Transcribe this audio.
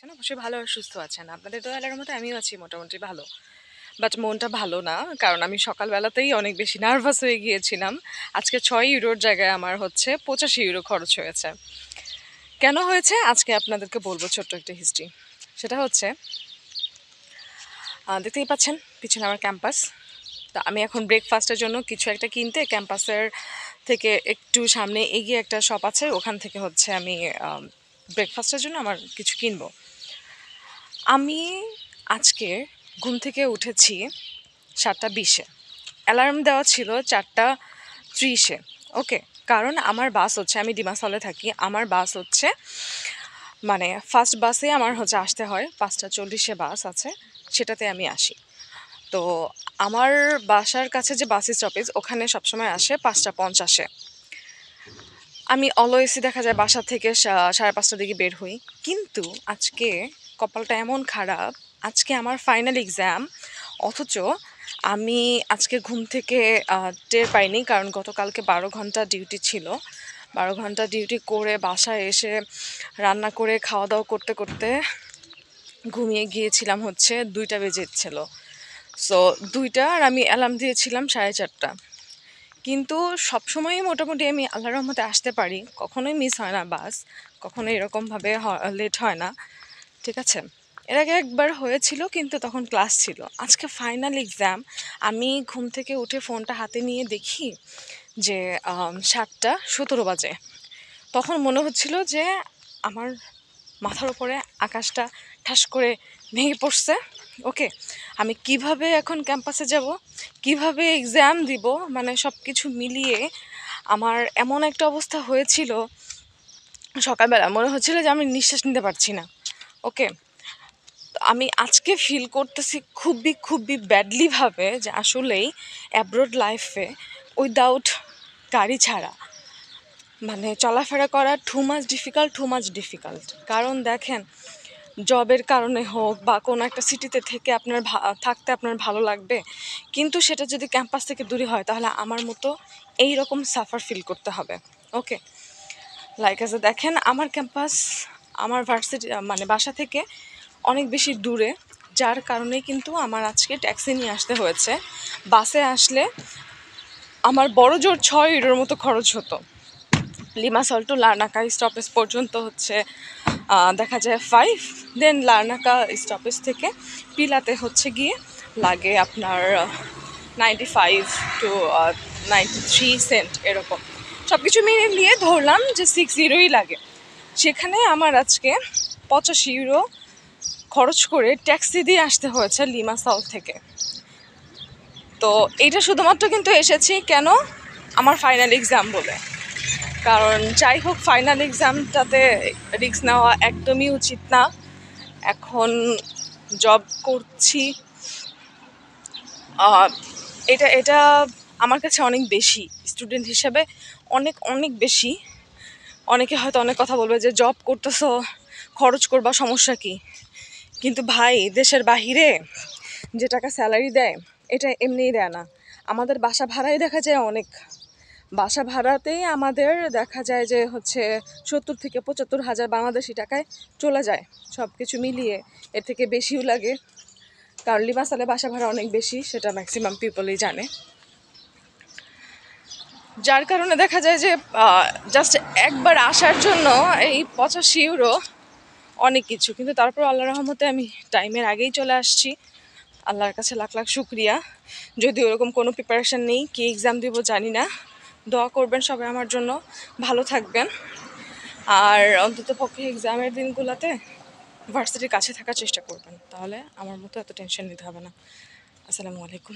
অবশ্যই ভালো আর সুস্থ আছেন। আপনাদের দোয়ালের মতো আমিও আছি মোটামুটি ভালো। বাট মনটা ভালো না। কারণ আমি সকালবেলাতেই অনেক বেশি নার্ভাস হয়ে গিয়েছিলাম। আজকে ৬ ইউরোর জায়গায় আমার হচ্ছে ৮৫ ইউরো খরচ হয়েছে। কেন হয়েছে? আজকে আপনাদেরকে বলব ছোট্ট একটা হিস্ট্রি। সেটা হচ্ছে দেখতেই পাচ্ছেন পিছনে আমার ক্যাম্পাস। তো আমি এখন ব্রেকফাস্টের জন্য কিছু একটা কিনতে ক্যাম্পাসের থেকে একটু সামনে এগিয়ে একটা শপ আছে, ওখান থেকে হচ্ছে আমি ব্রেকফাস্টের জন্য আমার কিছু কিনবো। আমি আজকে ঘুম থেকে উঠেছি 7:20-এ। অ্যালার্ম দেওয়া ছিল 4:30-এ। ওকে, কারণ আমার বাস হচ্ছে, আমি ডিমাসলে থাকি, আমার বাস হচ্ছে মানে ফার্স্ট বাসে আমার হচ্ছে আসতে হয়, 5:40-এ বাস আছে, সেটাতে আমি আসি। তো আমার বাসার কাছে যে বাস স্টপেজ ওখানে সবসময় আসে 5:50-এ। আমি অলওয়েজই দেখা যায় বাসা থেকে 5:30টার দিকে বের হই। কিন্তু আজকে কপালটা এমন খারাপ, আজকে আমার ফাইনাল এক্সাম, অথচ আমি আজকে ঘুম থেকে টের পাইনি, কারণ গতকালকে 12 ঘন্টা ডিউটি ছিল। 12 ঘন্টা ডিউটি করে বাসায় এসে রান্না করে খাওয়া দাওয়া করতে করতে ঘুমিয়ে গিয়েছিলাম হচ্ছে 2টা বেজেছিল। সো 2টা, আর আমি অ্যালার্ম দিয়েছিলাম 4:30। কিন্তু সবসময়ই মোটামুটি আমি আল্লাহর রহমতে আসতে পারি, কখনোই মিস হয় না বাস, কখনো এরকমভাবে লেট হয় না, ঠিক আছে। এর আগে একবার হয়েছিল, কিন্তু তখন ক্লাস ছিল। আজকে ফাইনাল এক্সাম, আমি ঘুম থেকে উঠে ফোনটা হাতে নিয়ে দেখি যে 7:17 বাজে। তখন মনে হচ্ছিল যে আমার মাথার উপরে আকাশটা ঠাস করে ভেঙে পড়ছে। ওকে, আমি কিভাবে এখন ক্যাম্পাসে যাব, কিভাবে এক্সাম দিব, মানে সব কিছু মিলিয়ে আমার এমন একটা অবস্থা হয়েছিল। সকালবেলা মনে হচ্ছিল যে আমি নিঃশ্বাস নিতে পারছি না। ওকে, তো আমি আজকে ফিল করতেছি খুবই খুবই ব্যাডলিভাবে যে আসলেই অ্যাব্রোড লাইফে উইদাউট গাড়ি ছাড়া মানে চলাফেরা করা টু মাচ ডিফিকাল্ট। কারণ দেখেন, জবের কারণে হোক বা কোনো একটা সিটিতে থেকে আপনার থাকতে আপনার ভালো লাগবে, কিন্তু সেটা যদি ক্যাম্পাস থেকে দূরে হয় তাহলে আমার মতো এই রকম সাফার ফিল করতে হবে। ওকে, লাইক এসে দেখেন আমার ক্যাম্পাস আমার ভার্সিটি মানে বাসা থেকে অনেক বেশি দূরে, যার কারণে কিন্তু আমার আজকে ট্যাক্সি নিয়ে আসতে হয়েছে। বাসে আসলে আমার বড় জোর 6 ইউরোর মতো খরচ হতো। লিমাসল টু লার্নাকা স্টপেজ পর্যন্ত হচ্ছে দেখা যায় 5, দেন লার্নাকা স্টপেজ থেকে পিলাতে হচ্ছে গিয়ে লাগে আপনার 95 to 93 সেন্ট এরকম। সব কিছু মিলিয়ে ধরলাম যে 6 ইউরোই লাগে। সেখানে আমার আজকে 85 ইউরো খরচ করে ট্যাক্সি দিয়ে আসতে হয়েছে লিমাসল থেকে। তো এইটা শুধুমাত্র কিন্তু এসেছি কেন, আমার ফাইনাল এক্সাম বলে। কারণ যাই হোক, ফাইনাল এক্সামটাতে রিস্ক নেওয়া একদমই উচিত না। এখন জব করছি, এটা এটা আমার কাছে অনেক বেশি, স্টুডেন্ট হিসেবে অনেক অনেক বেশি। অনেকে হয়তো অনেক কথা বলবে যে জব করতেছো, খরচ করবা, সমস্যা কি? কিন্তু ভাই, দেশের বাহিরে যে টাকা স্যালারি দেয় এটা এমনিই দেয় না। আমাদের বাসা ভাড়াই দেখা যায় অনেক, বাসা ভাড়াতেই আমাদের দেখা যায় যে হচ্ছে 70 থেকে 75 হাজার বাংলাদেশি টাকায় চলে যায়। সব কিছু মিলিয়ে এর থেকে বেশিও লাগে, কারণ লিমাসলে বাসা ভাড়া অনেক বেশি, সেটা ম্যাক্সিমাম পিপলই জানে। যার কারণে দেখা যায় যে জাস্ট একবার আসার জন্য এই 85 ইউরো অনেক কিছু। কিন্তু তারপর আল্লাহ রহমতে আমি টাইমের আগেই চলে আসছি, আল্লাহর কাছে লাখ লাখ শুক্রিয়া। যদি ওরকম কোনো প্রিপারেশান নেই, কি এক্সাম দিব জানি না। দোয়া করবেন সবাই আমার জন্য, ভালো থাকবেন। আর অন্তত পক্ষে এক্সামের দিনগুলোতে ভার্সিটির কাছে থাকার চেষ্টা করবেন, তাহলে আমার মতো এত টেনশন নিতে হবে না। আসসালামু আলাইকুম।